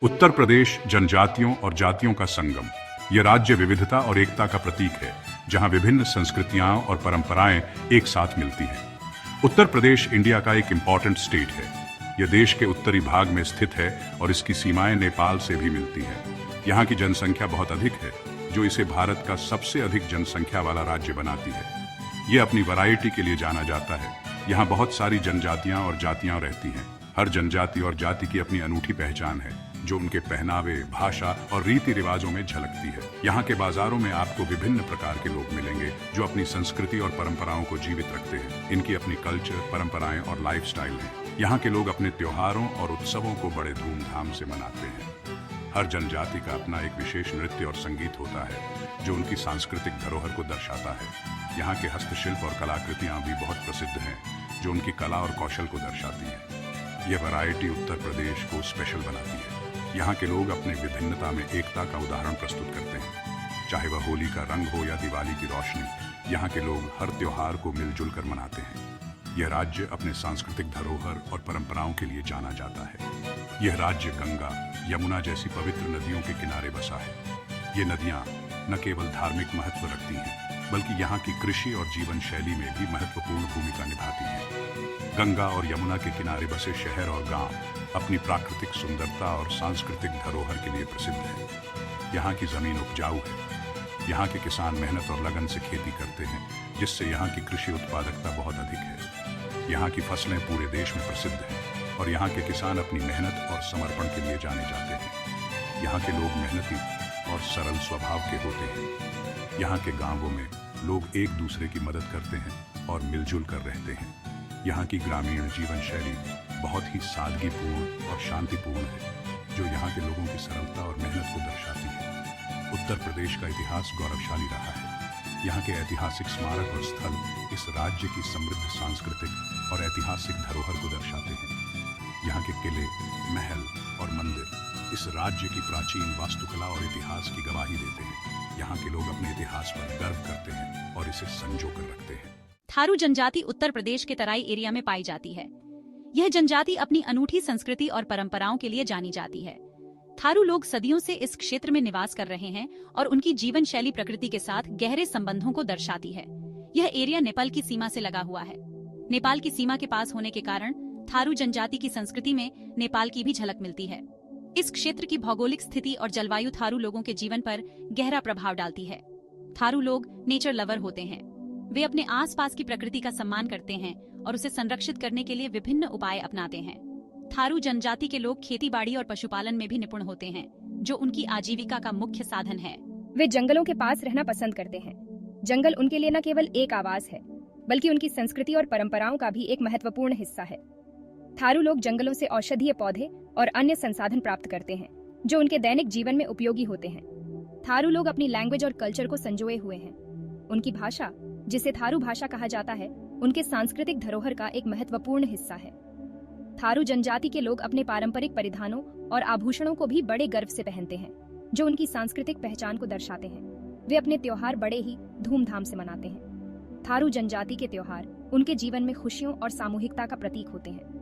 उत्तर प्रदेश जनजातियों और जातियों का संगम। यह राज्य विविधता और एकता का प्रतीक है, जहां विभिन्न संस्कृतियां और परंपराएं एक साथ मिलती हैं। उत्तर प्रदेश इंडिया का एक इम्पॉर्टेंट स्टेट है। यह देश के उत्तरी भाग में स्थित है और इसकी सीमाएं नेपाल से भी मिलती हैं। यहाँ की जनसंख्या बहुत अधिक है, जो इसे भारत का सबसे अधिक जनसंख्या वाला राज्य बनाती है। यह अपनी वैरायटी के लिए जाना जाता है। यहाँ बहुत सारी जनजातियां और जातियां रहती हैं। हर जनजाति और जाति की अपनी अनूठी पहचान है, जो उनके पहनावे, भाषा और रीति रिवाजों में झलकती है। यहाँ के बाजारों में आपको विभिन्न प्रकार के लोग मिलेंगे, जो अपनी संस्कृति और परंपराओं को जीवित रखते हैं। इनकी अपनी कल्चर, परंपराएं और लाइफस्टाइल है। यहाँ के लोग अपने त्योहारों और उत्सवों को बड़े धूमधाम से मनाते हैं। हर जनजाति का अपना एक विशेष नृत्य और संगीत होता है, जो उनकी सांस्कृतिक धरोहर को दर्शाता है। यहाँ के हस्तशिल्प और कलाकृतियाँ भी बहुत प्रसिद्ध हैं, जो उनकी कला और कौशल को दर्शाती है। यह वैरायटी उत्तर प्रदेश को स्पेशल बनाती है। यहाँ के लोग अपने विभिन्नता में एकता का उदाहरण प्रस्तुत करते हैं। चाहे वह होली का रंग हो या दिवाली की रोशनी, यहाँ के लोग हर त्योहार को मिलजुल कर मनाते हैं। यह राज्य अपने सांस्कृतिक धरोहर और परंपराओं के लिए जाना जाता है। यह राज्य गंगा, यमुना जैसी पवित्र नदियों के किनारे बसा है। ये नदियाँ न केवल धार्मिक महत्व रखती हैं, बल्कि यहाँ की कृषि और जीवन शैली में भी महत्वपूर्ण भूमिका निभाती हैं। गंगा और यमुना के किनारे बसे शहर और गांव अपनी प्राकृतिक सुंदरता और सांस्कृतिक धरोहर के लिए प्रसिद्ध है। यहाँ की जमीन उपजाऊ है। यहाँ के किसान मेहनत और लगन से खेती करते हैं, जिससे यहाँ की कृषि उत्पादकता बहुत अधिक है। यहाँ की फसलें पूरे देश में प्रसिद्ध हैं और यहाँ के किसान अपनी मेहनत और समर्पण के लिए जाने जाते हैं। यहाँ के लोग मेहनती और सरल स्वभाव के होते हैं। यहाँ के गांवों में लोग एक दूसरे की मदद करते हैं और मिलजुल कर रहते हैं। यहाँ की ग्रामीण जीवन शैली बहुत ही सादगीपूर्ण और शांतिपूर्ण है, जो यहाँ के लोगों की सरलता और मेहनत को दर्शाती है। उत्तर प्रदेश का इतिहास गौरवशाली रहा है। यहाँ के ऐतिहासिक स्मारक और स्थल इस राज्य की समृद्ध सांस्कृतिक और ऐतिहासिक धरोहर को दर्शाते हैं। यहाँ के किले, महल और मंदिर इस राज्य की प्राचीन वास्तुकला और इतिहास की गवाही देते हैं। यहाँ के लोग अपने इतिहास पर गर्व करते हैं और इसे संजो कर रखते हैं। थारू जनजाति उत्तर प्रदेश के तराई एरिया में पाई जाती है। यह जनजाति अपनी अनूठी संस्कृति और परंपराओं के लिए जानी जाती है। थारू लोग सदियों से इस क्षेत्र में निवास कर रहे हैं और उनकी जीवन शैली प्रकृति के साथ गहरे संबंधों को दर्शाती है। यह एरिया नेपाल की सीमा से लगा हुआ है। नेपाल की सीमा के पास होने के कारण थारू जनजाति की संस्कृति में नेपाल की भी झलक मिलती है। इस क्षेत्र की भौगोलिक स्थिति और जलवायु थारू लोगों के जीवन पर गहरा प्रभाव डालती है। थारू लोग नेचर लवर होते हैं। वे अपने आसपास की प्रकृति का सम्मान करते हैं और उसे संरक्षित करने के लिए विभिन्न उपाय अपनाते हैं। थारू जनजाति के लोग खेतीबाड़ी और पशुपालन में भी निपुण होते हैं, जो उनकी आजीविका का मुख्य साधन है। वे जंगलों के पास रहना पसंद करते हैं। जंगल उनके लिए न केवल एक आवास है, बल्कि उनकी संस्कृति और परंपराओं का भी एक महत्वपूर्ण हिस्सा है। थारू लोग जंगलों से औषधीय पौधे और अन्य संसाधन प्राप्त करते हैं, जो उनके दैनिक जीवन में उपयोगी होते हैं। थारू लोग अपनी लैंग्वेज और कल्चर को संजोए हुए हैं। उनकी भाषा, जिसे थारू भाषा कहा जाता है, उनके सांस्कृतिक धरोहर का एक महत्वपूर्ण हिस्सा है। थारू जनजाति के लोग अपने पारंपरिक परिधानों और आभूषणों को भी बड़े गर्व से पहनते हैं, जो उनकी सांस्कृतिक पहचान को दर्शाते हैं। वे अपने त्योहार बड़े ही धूमधाम से मनाते हैं। थारू जनजाति के त्योहार उनके जीवन में खुशियों और सामूहिकता का प्रतीक होते हैं।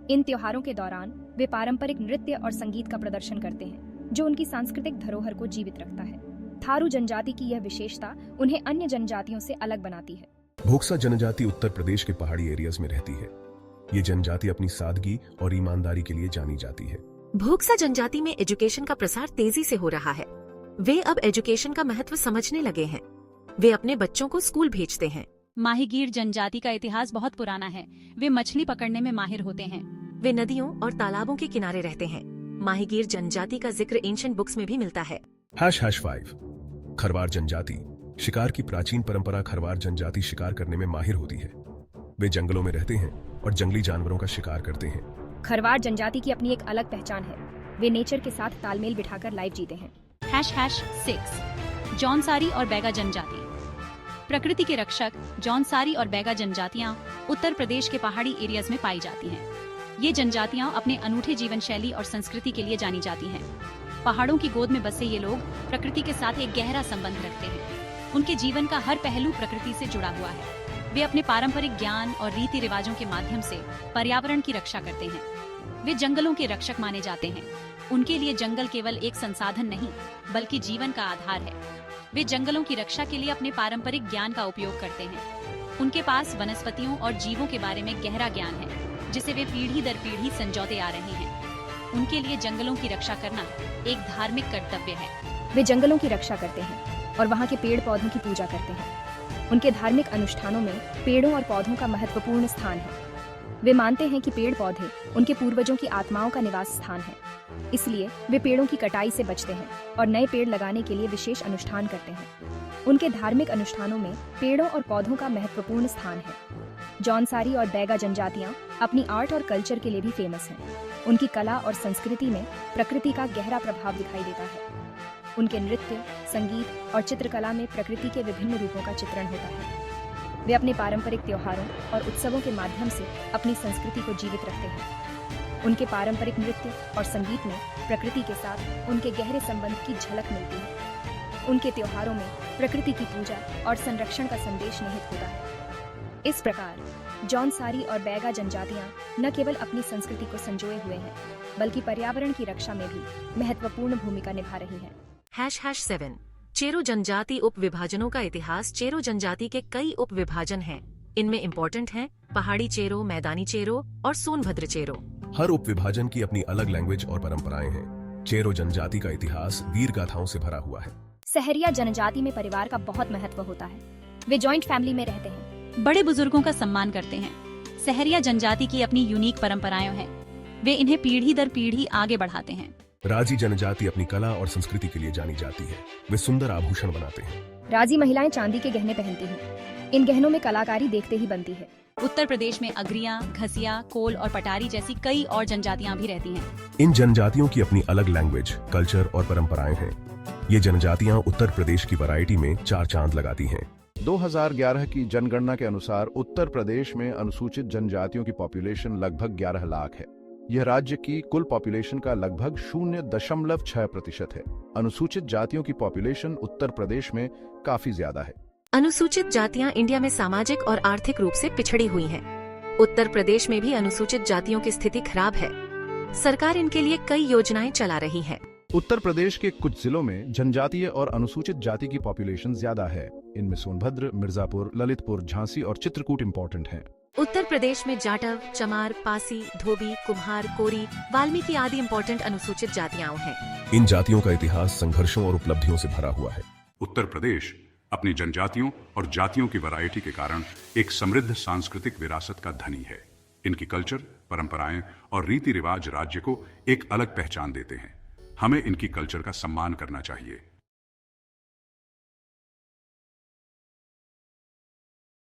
इन त्योहारों के दौरान वे पारंपरिक नृत्य और संगीत का प्रदर्शन करते हैं, जो उनकी सांस्कृतिक धरोहर को जीवित रखता है। थारू जनजाति की यह विशेषता उन्हें अन्य जनजातियों से अलग बनाती है। भोक्सा जनजाति उत्तर प्रदेश के पहाड़ी एरियाज में रहती है। ये जनजाति अपनी सादगी और ईमानदारी के लिए जानी जाती है। भोक्सा जनजाति में एजुकेशन का प्रसार तेजी से हो रहा है। वे अब एजुकेशन का महत्व समझने लगे हैं। वे अपने बच्चों को स्कूल भेजते हैं। माहीगीर जनजाति का इतिहास बहुत पुराना है। वे मछली पकड़ने में माहिर होते हैं। वे नदियों और तालाबों के किनारे रहते हैं। माहीगीर जनजाति का जिक्र एंशिएंट बुक्स में भी मिलता है। #5 खरवार जनजाति। शिकार की प्राचीन परंपरा खरवार जनजाति शिकार करने में माहिर होती है। वे जंगलों में रहते हैं और जंगली जानवरों का शिकार करते हैं। खरवार जनजाति की अपनी एक अलग पहचान है। वे नेचर के साथ तालमेल बिठाकर लाइफ जीते हैं। #6 जौनसारी और बैगा जनजाति। प्रकृति के रक्षक जौनसारी और बैगा जनजातियां उत्तर प्रदेश के पहाड़ी एरियाज में पाई जाती हैं। ये जनजातियां अपने अनूठे जीवन शैली और संस्कृति के लिए जानी जाती हैं। पहाड़ों की गोद में बसे ये लोग प्रकृति के साथ एक गहरा संबंध रखते हैं। उनके जीवन का हर पहलू प्रकृति से जुड़ा हुआ है। वे अपने पारंपरिक ज्ञान और रीति रिवाजों के माध्यम से पर्यावरण की रक्षा करते हैं। वे जंगलों के रक्षक माने जाते हैं। उनके लिए जंगल केवल एक संसाधन नहीं बल्कि जीवन का आधार है। वे जंगलों की रक्षा के लिए अपने पारंपरिक ज्ञान का उपयोग करते हैं। उनके पास वनस्पतियों और जीवों के बारे में गहरा ज्ञान है जिसे वे पीढ़ी दर पीढ़ी संजोते आ रहे हैं। उनके लिए जंगलों की रक्षा करना एक धार्मिक कर्तव्य है। वे जंगलों की रक्षा करते हैं और वहाँ के पेड़ पौधों की पूजा करते हैं। उनके धार्मिक अनुष्ठानों में पेड़ों और पौधों का महत्वपूर्ण स्थान है। वे मानते हैं कि पेड़ पौधे उनके पूर्वजों की आत्माओं का निवास स्थान है, इसलिए वे पेड़ों की कटाई से बचते हैं और नए पेड़ लगाने के लिए विशेष अनुष्ठान करते हैं। उनके धार्मिक अनुष्ठानों में पेड़ों और पौधों का महत्वपूर्ण स्थान है। जौनसारी और बैगा जनजातियां अपनी आर्ट और कल्चर के लिए भी फेमस हैं। उनकी कला और संस्कृति में प्रकृति का गहरा प्रभाव दिखाई देता है। उनके नृत्य, संगीत और चित्रकला में प्रकृति के विभिन्न रूपों का चित्रण होता है। वे अपने पारंपरिक त्योहारों और उत्सवों के माध्यम से अपनी संस्कृति को जीवित रखते हैं। उनके पारंपरिक नृत्य और संगीत में प्रकृति के साथ उनके गहरे संबंध की झलक मिलती है। उनके त्योहारों में प्रकृति की पूजा और संरक्षण का संदेश निहित होता है। इस प्रकार जौनसारी और बैगा जनजातियां न केवल अपनी संस्कृति को संजोए हुए हैं बल्कि पर्यावरण की रक्षा में भी महत्वपूर्ण भूमिका निभा रही हैं। #7 चेरो जनजाति उप विभाजनों का इतिहास। चेरो जनजाति के कई उप विभाजन हैं। इनमें इम्पोर्टेंट हैं पहाड़ी चेरो, मैदानी चेरो और सोनभद्र चेरो। हर उप विभाजन की अपनी अलग लैंग्वेज और परंपराएं हैं। चेरो जनजाति का इतिहास वीर गाथाओं से भरा हुआ है। सहरिया जनजाति में परिवार का बहुत महत्व होता है। वे जॉइंट फैमिली में रहते हैं, बड़े बुजुर्गों का सम्मान करते हैं। सहरिया जनजाति की अपनी यूनिक परंपराएं हैं। वे इन्हें पीढ़ी दर पीढ़ी आगे बढ़ाते हैं। राजी जनजाति अपनी कला और संस्कृति के लिए जानी जाती है। वे सुंदर आभूषण बनाते हैं। राजी महिलाएं चांदी के गहने पहनती हैं। इन गहनों में कलाकारी देखते ही बनती है। उत्तर प्रदेश में अगरिया, घसिया, कोल और पटारी जैसी कई और जनजातियां भी रहती हैं। इन जनजातियों की अपनी अलग लैंग्वेज, कल्चर और परंपराएं हैं। ये जनजातियां उत्तर प्रदेश की वैरायटी में चार चांद लगाती हैं। 2011 की जनगणना के अनुसार उत्तर प्रदेश में अनुसूचित जनजातियों की पॉपुलेशन लगभग 11 लाख है। यह राज्य की कुल पॉपुलेशन का लगभग 0.6% है। अनुसूचित जातियों की पॉपुलेशन उत्तर प्रदेश में काफी ज्यादा है। अनुसूचित जातियां इंडिया में सामाजिक और आर्थिक रूप से पिछड़ी हुई हैं। उत्तर प्रदेश में भी अनुसूचित जातियों की स्थिति खराब है। सरकार इनके लिए कई योजनाएं चला रही है। उत्तर प्रदेश के कुछ जिलों में जनजातीय और अनुसूचित जाति की पॉपुलेशन ज्यादा है। इनमें सोनभद्र, मिर्जापुर, ललितपुर, झांसी और चित्रकूट इम्पोर्टेंट हैं। उत्तर प्रदेश में जाटव, चमार, पासी, धोबी, कुम्हार, कोरी, वाल्मीकि आदि इम्पोर्टेंट अनुसूचित जातियां हैं। इन जातियों का इतिहास संघर्षों और उपलब्धियों से भरा हुआ है। उत्तर प्रदेश अपनी जनजातियों और जातियों की वैरायटी के कारण एक समृद्ध सांस्कृतिक विरासत का धनी है। इनकी कल्चर, परंपराएं और रीति रिवाज राज्य को एक अलग पहचान देते हैं। हमें इनकी कल्चर का सम्मान करना चाहिए।